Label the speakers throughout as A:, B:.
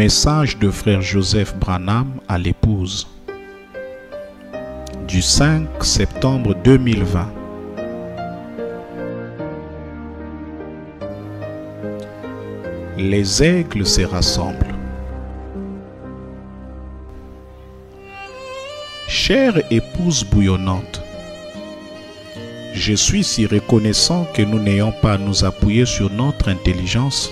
A: Message de frère Joseph Branham à l'épouse du 5 septembre 2020. Les aigles se rassemblent. Chère épouse bouillonnante, je suis si reconnaissant que nous n'ayons pas à nous appuyer sur notre intelligence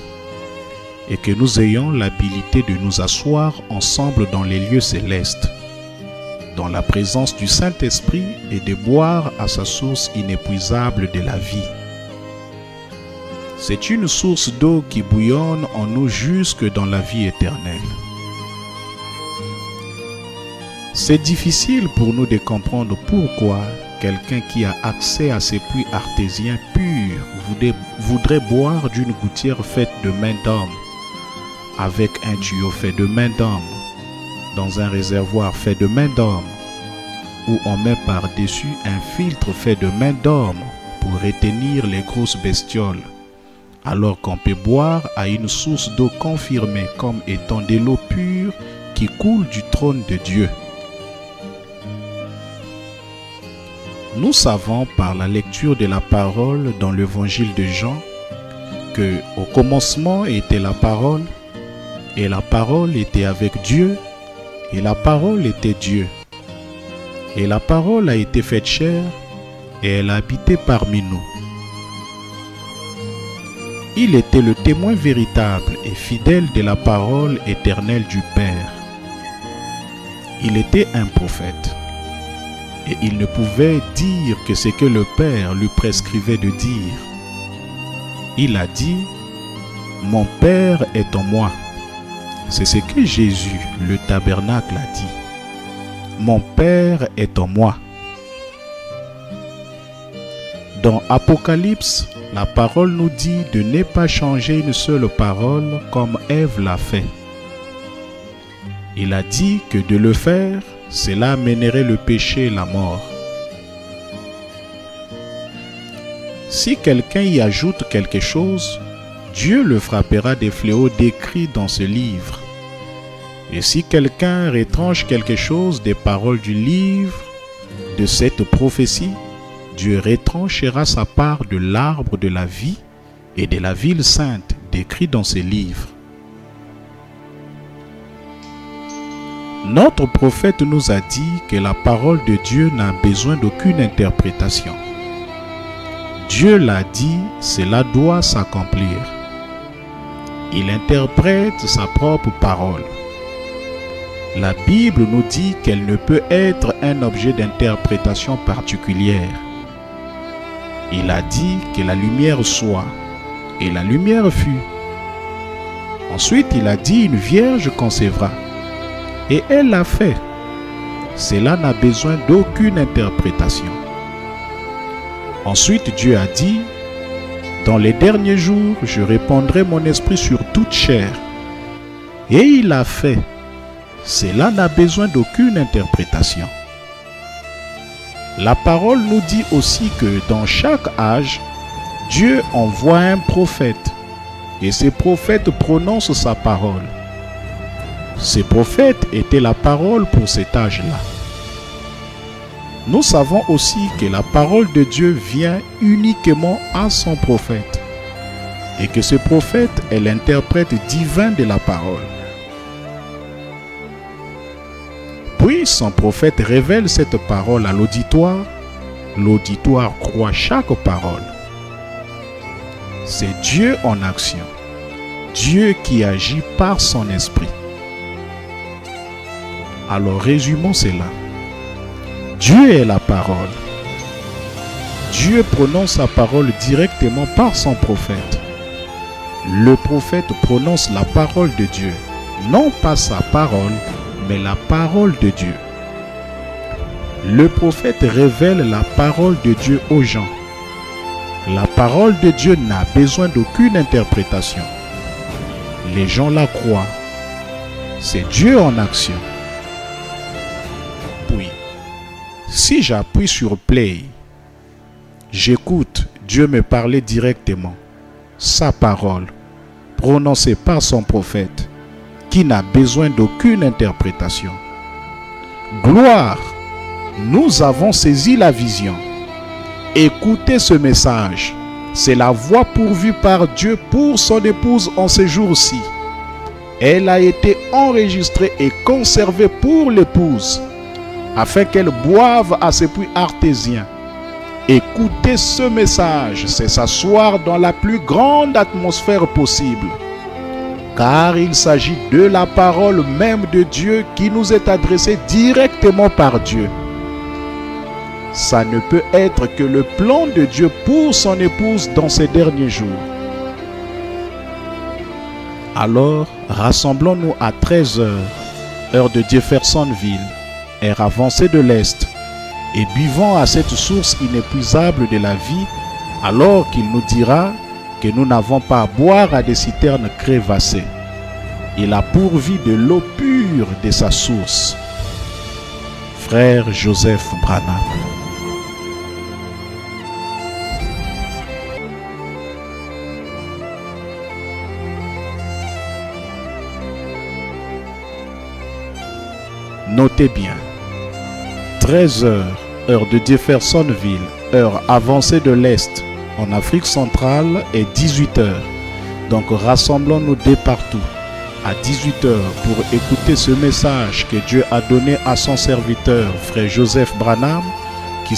A: et que nous ayons l'habilité de nous asseoir ensemble dans les lieux célestes, dans la présence du Saint-Esprit et de boire à sa source inépuisable de la vie. C'est une source d'eau qui bouillonne en nous jusque dans la vie éternelle. C'est difficile pour nous de comprendre pourquoi quelqu'un qui a accès à ces puits artésiens purs voudrait boire d'une gouttière faite de main d'homme, avec un tuyau fait de main d'homme, dans un réservoir fait de main d'homme, où on met par-dessus un filtre fait de main d'homme pour retenir les grosses bestioles, alors qu'on peut boire à une source d'eau confirmée comme étant de l'eau pure qui coule du trône de Dieu. Nous savons par la lecture de la parole dans l'évangile de Jean que au commencement était la parole, et la parole était avec Dieu, et la parole était Dieu. Et la parole a été faite chair, et elle a habité parmi nous. Il était le témoin véritable et fidèle de la parole éternelle du Père. Il était un prophète. Et il ne pouvait dire que ce que le Père lui prescrivait de dire. Il a dit, « Mon Père est en moi ». C'est ce que Jésus, le tabernacle, a dit. « Mon Père est en moi ». Dans Apocalypse, la parole nous dit de ne pas changer une seule parole comme Ève l'a fait. Il a dit que de le faire, cela amènerait le péché et la mort. Si quelqu'un y ajoute quelque chose, Dieu le frappera des fléaux décrits dans ce livre. Et si quelqu'un retranche quelque chose des paroles du livre, de cette prophétie, Dieu retranchera sa part de l'arbre de la vie et de la ville sainte décrit dans ce livre. Notre prophète nous a dit que la parole de Dieu n'a besoin d'aucune interprétation. Dieu l'a dit, cela doit s'accomplir. Il interprète sa propre parole. La Bible nous dit qu'elle ne peut être un objet d'interprétation particulière. Il a dit que la lumière soit, et la lumière fut. Ensuite, il a dit une vierge concevra. Et elle l'a fait. Cela n'a besoin d'aucune interprétation. Ensuite, Dieu a dit, « Dans les derniers jours, je répandrai mon esprit sur toute chair. » Et il l'a fait. Cela n'a besoin d'aucune interprétation. La parole nous dit aussi que dans chaque âge, Dieu envoie un prophète. Et ce prophète prononce sa parole. Ces prophètes étaient la parole pour cet âge-là. Nous savons aussi que la parole de Dieu vient uniquement à son prophète et que ce prophète est l'interprète divin de la parole. Puis son prophète révèle cette parole à l'auditoire. L'auditoire croit chaque parole. C'est Dieu en action. Dieu qui agit par son esprit. Alors résumons cela. Dieu est la parole. Dieu prononce sa parole directement par son prophète. Le prophète prononce la parole de Dieu, non pas sa parole, mais la parole de Dieu. Le prophète révèle la parole de Dieu aux gens. La parole de Dieu n'a besoin d'aucune interprétation. Les gens la croient. C'est Dieu en action. Puis, si j'appuie sur play, j'écoute Dieu me parler directement, sa parole, prononcée par son prophète. qui n'a besoin d'aucune interprétation. Gloire, nous avons saisi la vision. Écoutez ce message. C'est la voie pourvue par Dieu pour son épouse en ces jours-ci. Elle a été enregistrée et conservée pour l'épouse, afin qu'elle boive à ses puits artésiens. Écoutez ce message, c'est s'asseoir dans la plus grande atmosphère possible, car il s'agit de la parole même de Dieu qui nous est adressée directement par Dieu. Ça ne peut être que le plan de Dieu pour son épouse dans ces derniers jours. Alors, rassemblons-nous à 13h, heure de Jeffersonville, heure avancée de l'Est, et buvons à cette source inépuisable de la vie, alors qu'il nous dira que nous n'avons pas à boire à des citernes crevassées. Il a pourvu de l'eau pure de sa source. Frère Joseph Branham. Notez bien, 13h, heure de Jeffersonville, heure avancée de l'Est, en Afrique centrale, et 18h. Donc rassemblons-nous de partout à 18h pour écouter ce message que Dieu a donné à son serviteur, frère Joseph Branham, qui